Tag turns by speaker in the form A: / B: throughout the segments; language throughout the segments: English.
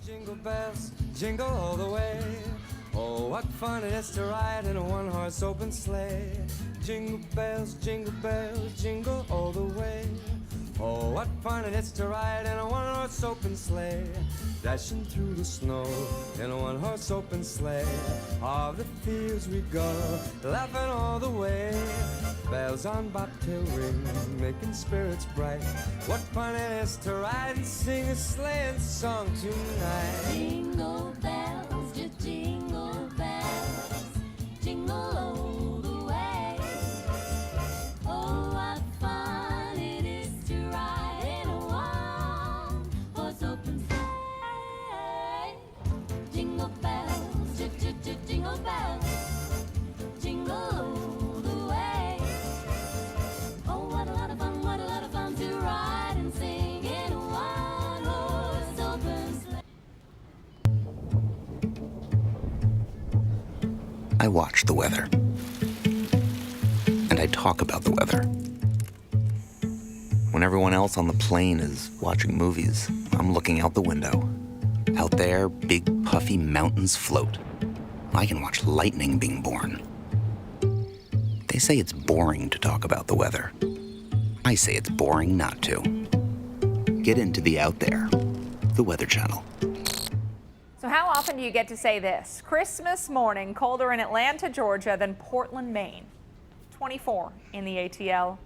A: Jingle bells, jingle all the way. Oh, what fun it is to ride in a one-horse open sleigh. Jingle bells, jingle all the way. Oh, what fun it is to ride in a one-horse open sleigh. Dashing through the snow in a one-horse open sleigh. All the fields we go, laughing all the way. Bells on bobtail ring, making spirits bright. What fun it is to ride and sing a sleighing song tonight.
B: Jingle bells, just jingle bells, jingle all the way. Oh, what fun it is to ride in a one-horse open sleigh. Jingle bells, jingle bells, jingle all the way. Oh, what a lot of fun to ride and sing in a one-horse open sleigh.
C: I watch the weather. And I talk about the weather. When everyone else on the plane is watching movies, I'm looking out the window. Out there, big puffy mountains float. I can watch lightning being born. They say it's boring to talk about the weather. I say it's boring not to. Get into the Out There, the Weather Channel.
D: So how often do you get to say this? Christmas morning, colder in Atlanta, Georgia than Portland, Maine. 24 in the ATL,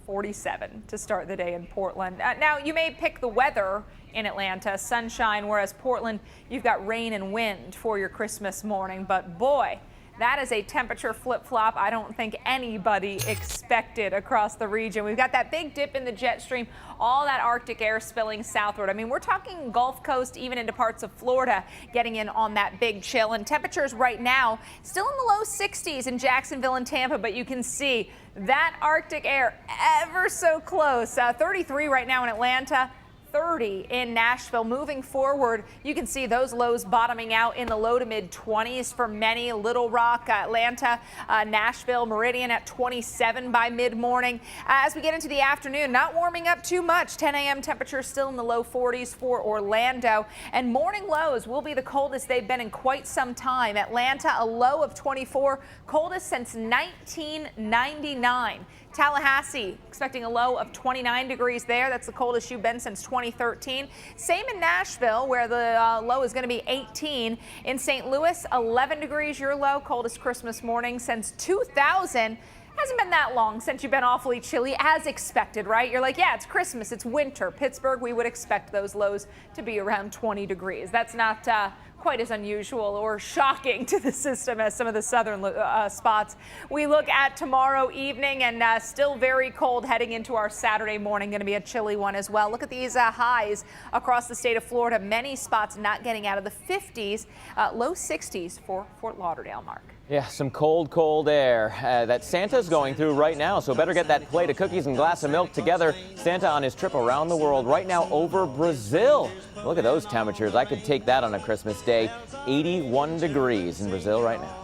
D: 47 to start the day in Portland. Now, you may pick the weather in Atlanta, sunshine, whereas Portland, you've got rain and wind for your Christmas morning. But boy, that is a temperature flip-flop I don't think anybody expected across the region. We've got that big dip in the jet stream, all that Arctic air spilling southward. I mean, we're talking Gulf Coast, even into parts of Florida, getting in on that big chill. And temperatures right now still in the low 60s in Jacksonville and Tampa, but you can see that Arctic air ever so close. 33 right now in Atlanta. 30 in Nashville. Moving forward, you can see those lows bottoming out in the low to mid 20s for many. Little Rock, Atlanta, Nashville, Meridian at 27 by mid-morning. As we get into the afternoon, not warming up too much. 10 a.m. temperature still in the low 40s for Orlando. And morning lows will be the coldest they've been in quite some time. Atlanta, a low of 24, coldest since 1999. Tallahassee expecting a low of 29 degrees there. That's the coldest you've been since 2013. Same in Nashville, where the low is going to be 18. In St. Louis, 11 degrees your low, coldest Christmas morning since 2000. Hasn't been that long since you've been awfully chilly, as expected, right? You're like, yeah, it's Christmas, it's winter. Pittsburgh, we would expect those lows to be around 20 degrees. That's not quite as unusual or shocking to the system as some of the southern spots. We look at tomorrow evening, and still very cold heading into our Saturday morning. Going to be a chilly one as well. Look at these highs across the state of Florida. Many spots not getting out of the 50s, low 60s for Fort Lauderdale, Mark.
E: Yeah, some cold air that Santa's going through right now, so better get that plate of cookies and glass of milk together. Santa on his trip around the world right now over Brazil. Look at those temperatures. I could take that on a Christmas day. 81 degrees in Brazil right now.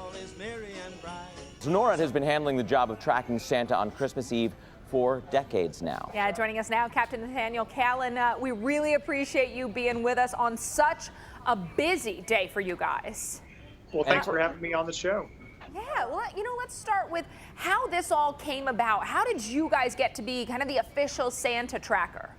E: So Norad has been handling the job of tracking Santa on Christmas Eve for decades now.
D: Yeah, joining us now, Captain Nathaniel Callan. We really appreciate you being with us on such a busy day for you guys.
F: Well, thanks for having me on the show.
D: Yeah, well, let's start with how this all came about. How did you guys get to be kind of the official Santa tracker?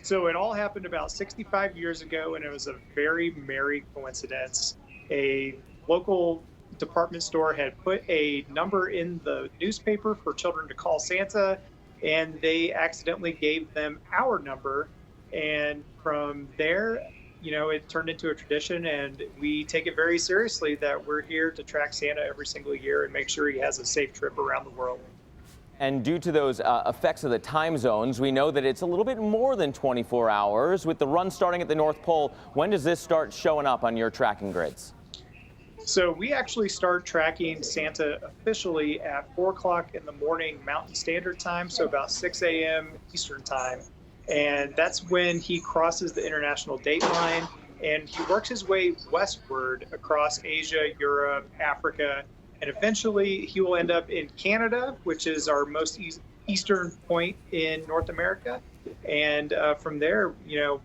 F: So it all happened about 65 years ago, and it was a very merry coincidence. A local department store had put a number in the newspaper for children to call Santa, and they accidentally gave them our number. And from there, it turned into a tradition, and we take it very seriously that we're here to track Santa every single year and make sure he has a safe trip around the world.
E: And due to those effects of the time zones, we know that it's a little bit more than 24 hours. With the run starting at the North Pole, when does this start showing up on your tracking grids?
F: So we actually start tracking Santa officially at 4 o'clock in the morning Mountain Standard Time, so about 6 a.m. Eastern Time. And that's when he crosses the international date line, and he works his way westward across Asia, Europe, Africa, and eventually he will end up in Canada, which is our most eastern point in North America. And from there,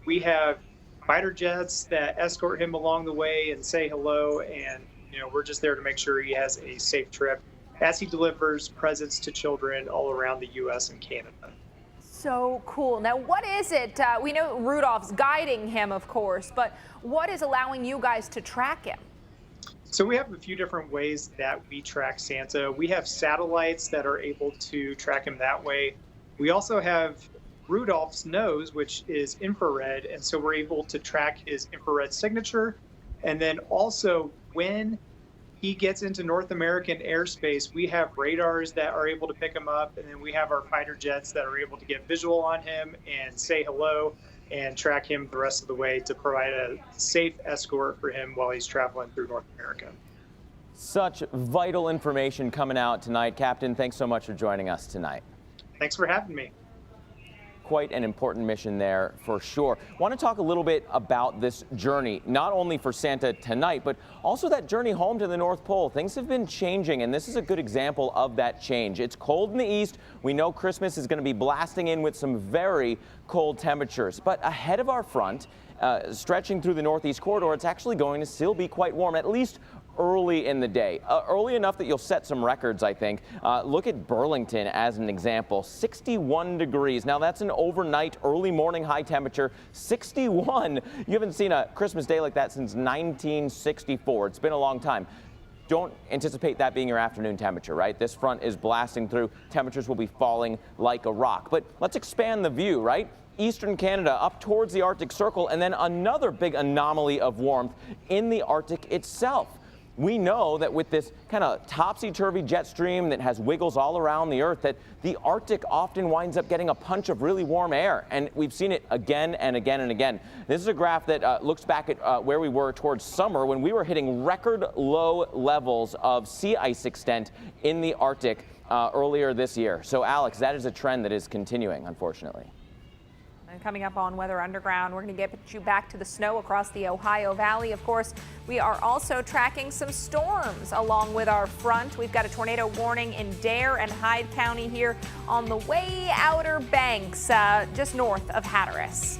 F: we have fighter jets that escort him along the way and say hello. And, we're just there to make sure he has a safe trip as he delivers presents to children all around the U.S. and Canada.
D: So cool. Now, what is it? We know Rudolph's guiding him, of course, but what is allowing you guys to track him?
F: So we have a few different ways that we track Santa. We have satellites that are able to track him that way. We also have Rudolph's nose, which is infrared, and so we're able to track his infrared signature. And then also when he gets into North American airspace, we have radars that are able to pick him up, and then we have our fighter jets that are able to get visual on him and say hello and track him the rest of the way to provide a safe escort for him while he's traveling through North America.
E: Such vital information coming out tonight. Captain, thanks so much for joining us tonight.
F: Thanks for having me.
E: Quite an important mission there for sure. Want to talk a little bit about this journey, not only for Santa tonight, but also that journey home to the North Pole. Things have been changing, and this is a good example of that change. It's cold in the east. We know Christmas is going to be blasting in with some very cold temperatures, but ahead of our front, stretching through the northeast corridor, it's actually going to still be quite warm, at least early in the day. Early enough that you'll set some records, I think. Look at Burlington as an example. 61 degrees. Now that's an overnight, early morning high temperature. 61. You haven't seen a Christmas day like that since 1964. It's been a long time. Don't anticipate that being your afternoon temperature, right? This front is blasting through. Temperatures will be falling like a rock. But let's expand the view, right? Eastern Canada up towards the Arctic Circle, and then another big anomaly of warmth in the Arctic itself. We know that with this kind of topsy-turvy jet stream that has wiggles all around the Earth, that the Arctic often winds up getting a punch of really warm air. And we've seen it again and again and again. This is a graph that looks back at where we were towards summer when we were hitting record low levels of sea ice extent in the Arctic earlier this year. So, Alex, that is a trend that is continuing, unfortunately.
D: And coming up on Weather Underground, we're going to get you back to the snow across the Ohio Valley. Of course, we are also tracking some storms along with our front. We've got a tornado warning in Dare and Hyde County here on the way Outer Banks, just north of Hatteras.